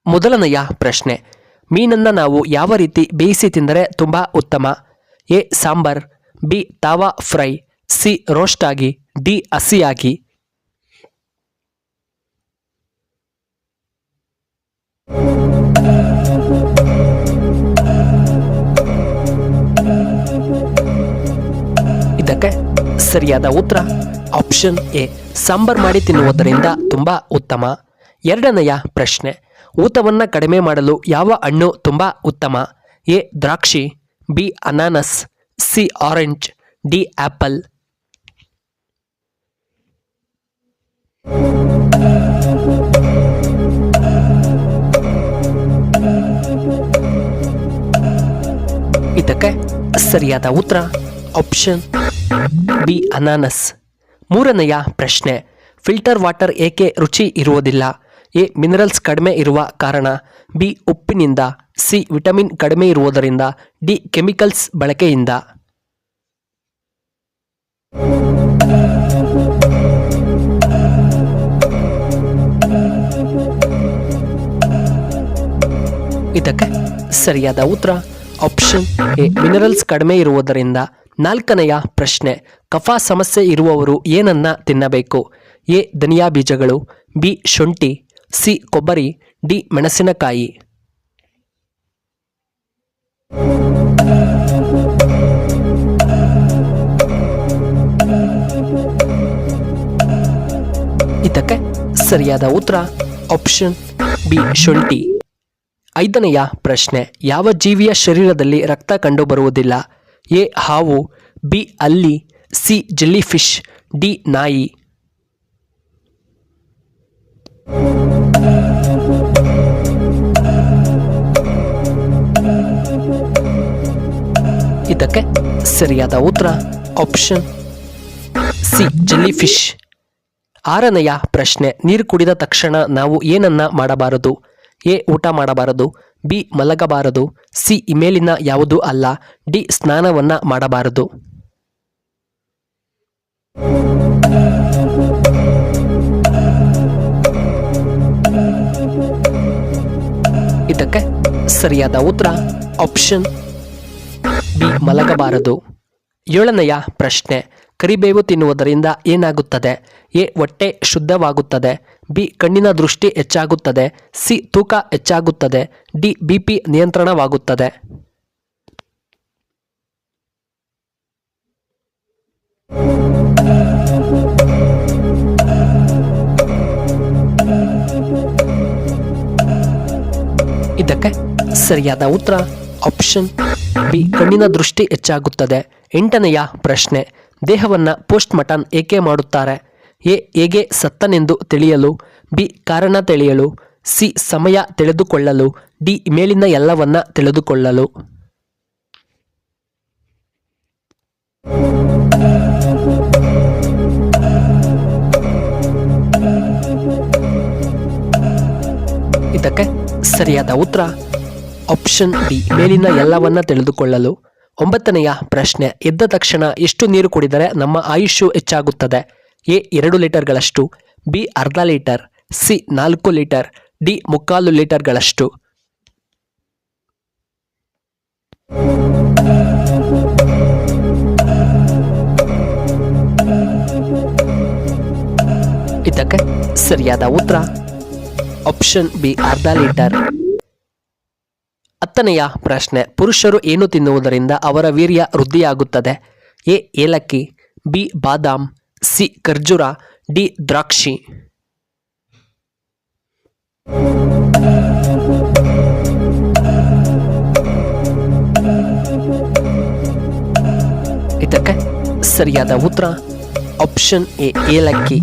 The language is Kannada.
ಮೊದಲನೆಯ ಪ್ರಶ್ನೆ, ಮೀನನ್ನು ನಾವು ಯಾವ ರೀತಿ ಬೇಯಿಸಿ ತಿಂದರೆ ತುಂಬ ಉತ್ತಮ? A sambar, B tawa fry, C roast ಆಗಿ, ಡಿ ಹಸಿಯಾಗಿ. ಇದಕ್ಕೆ ಸರಿಯಾದ ಉತ್ತರ ಆಪ್ಷನ್ ಎ, ಸಾಂಬಾರ್ ಮಾಡಿ ತಿನ್ನುವುದರಿಂದ ತುಂಬ ಉತ್ತಮ. ಎರಡನೆಯ ಪ್ರಶ್ನೆ, ಊತವನ್ನು ಕಡಿಮೆ ಮಾಡಲು ಯಾವ ಹಣ್ಣು ತುಂಬ ಉತ್ತಮ? ಎ ದ್ರಾಕ್ಷಿ, ಬಿ ಅನಾನಸ್, ಸಿ ಆರೆಂಜ್, ಡಿ ಆಪಲ್. ಇದಕ್ಕೆ ಸರಿಯಾದ ಉತ್ತರ ಆಪ್ಷನ್ ಬಿ ಅನಾನಸ್. ಮೂರನೆಯ ಪ್ರಶ್ನೆ, ಫಿಲ್ಟರ್ ವಾಟರ್ ಏಕೆ ರುಚಿ ಇರುವುದಿಲ್ಲ? ಎ ಮಿನರಲ್ಸ್ ಕಡಿಮೆ ಇರುವ ಕಾರಣ, ಬಿ ಉಪ್ಪಿನಿಂದ, ಸಿ ವಿಟಮಿನ್ ಕಡಿಮೆ ಇರುವುದರಿಂದ, ಡಿ ಕೆಮಿಕಲ್ಸ್ ಬಳಕೆಯಿಂದ. ಇದಕ್ಕೆ ಸರಿಯಾದ ಉತ್ತರ ಆಪ್ಷನ್ ಎ ಮಿನರಲ್ಸ್ ಕಡಿಮೆ ಇರುವುದರಿಂದ. ನಾಲ್ಕನೆಯ ಪ್ರಶ್ನೆ, ಕಫ ಸಮಸ್ಯೆ ಇರುವವರು ಏನನ್ನ ತಿನ್ನಬೇಕು? ಎ ಧನಿಯಾ ಬೀಜಗಳು, ಬಿ ಶುಂಠಿ, ಸಿ ಕೊಬ್ಬರಿ, ಡಿ ಮೆಣಸಿನಕಾಯಿ. ಇದಕ್ಕೆ ಸರಿಯಾದ ಉತ್ತರ ಆಪ್ಷನ್ ಬಿ ಶುಂಠಿ. ಐದನೆಯ ಪ್ರಶ್ನೆ, ಯಾವ ಜೀವಿಯ ಶರೀರದಲ್ಲಿ ರಕ್ತ ಕಂಡುಬರುವುದಿಲ್ಲ? ಎ ಹಾವು, ಬಿ ಹಲ್ಲಿ, ಸಿ ಜೆಲ್ಲಿ ಫಿಶ್, ಡಿ ನಾಯಿ. ಇದಕ್ಕೆ ಸರಿಯಾದ ಉತ್ತರ ಆಪ್ಷನ್ ಸಿ ಜೆಲ್ಲಿ ಫಿಶ್. ಆರನೆಯ ಪ್ರಶ್ನೆ, ನೀರು ಕುಡಿದ ತಕ್ಷಣ ನಾವು ಏನನ್ನ ಮಾಡಬಾರದು? ಎ ಊಟ ಮಾಡಬಾರದು, ಬಿ ಮಲಗಬಾರದು, ಸಿ ಇಮೇಲಿನ ಯಾವುದೂ ಅಲ್ಲ, ಡಿ ಸ್ನಾನವನ್ನ ಮಾಡಬಾರದು. ಇದಕ್ಕೆ ಸರಿಯಾದ ಉತ್ತರ ಆಪ್ಷನ್ ಬಿ ಮಲಗಬಾರದು. ಏಳನೆಯ ಪ್ರಶ್ನೆ, ಕರಿಬೇವು ತಿನ್ನುವುದರಿಂದ ಏನಾಗುತ್ತದೆ? ಎ ಹೊಟ್ಟೆ ಶುದ್ಧವಾಗುತ್ತದೆ, ಬಿ ಕಣ್ಣಿನ ದೃಷ್ಟಿ ಹೆಚ್ಚಾಗುತ್ತದೆ, ಸಿ ತೂಕ ಹೆಚ್ಚಾಗುತ್ತದೆ, ಡಿ ಬಿಪಿ ನಿಯಂತ್ರಣವಾಗುತ್ತದೆ. ಇದಕ್ಕೆ ಸರಿಯಾದ ಉತ್ತರ ಆಪ್ಷನ್ ಬಿ ಕಣ್ಣಿನ ದೃಷ್ಟಿ ಹೆಚ್ಚಾಗುತ್ತದೆ. ಎಂಟನೆಯ ಪ್ರಶ್ನೆ, ದೇಹವನ್ನು ಪೋಸ್ಟ್ ಮಾರ್ಟಮ್ ಏಕೆ ಮಾಡುತ್ತಾರೆ? ಎ ಹೇಗೆ ಸತ್ತನೆಂದು ತಿಳಿಯಲು, ಬಿ ಕಾರಣ ತಿಳಿಯಲು, ಸಿ ಸಮಯ ತಿಳಿದುಕೊಳ್ಳಲು, ಡಿ ಮೇಲಿನ ಎಲ್ಲವನ್ನ ತಿಳಿದುಕೊಳ್ಳಲು. ಇದಕ್ಕೆ ಸರಿಯಾದ ಉತ್ತರ ಆಪ್ಷನ್ ಬಿ ಮೇಲಿನ ಎಲ್ಲವನ್ನ ತಿಳಿದುಕೊಳ್ಳಲು. ಒಂಬತ್ತನೆಯ ಪ್ರಶ್ನೆ, ಎದ್ದ ತಕ್ಷಣ ಎಷ್ಟು ನೀರು ಕುಡಿದರೆ ನಮ್ಮ ಆಯುಷ್ಯು ಹೆಚ್ಚಾಗುತ್ತದೆ? ಎ 2 ಲೀಟರ್ಗಳಷ್ಟು, ಬಿ ಅರ್ಧ ಲೀಟರ್, ಸಿ 4 ಲೀಟರ್, ಡಿ 3/4 ಲೀಟರ್ಗಳಷ್ಟು. ಇದಕ್ಕೆ ಸರಿಯಾದ ಉತ್ತರ ಆಪ್ಷನ್ ಬಿ ಅರ್ಧ ಲೀಟರ್. ಹತ್ತನೆಯ ಪ್ರಶ್ನೆ, ಪುರುಷರು ಏನು ತಿನ್ನುವುದರಿಂದ ಅವರ ವೀರ್ಯ ವೃದ್ಧಿಯಾಗುತ್ತದೆ? ಎ ಏಲಕ್ಕಿ, ಬಿ ಬಾದಾಮ್, ಸಿ ಖರ್ಜೂರ, ಡಿ ದ್ರಾಕ್ಷಿ. ಇದಕ್ಕೆ ಸರಿಯಾದ ಉತ್ತರ ಆಪ್ಷನ್ ಎ ಏಲಕ್ಕಿ.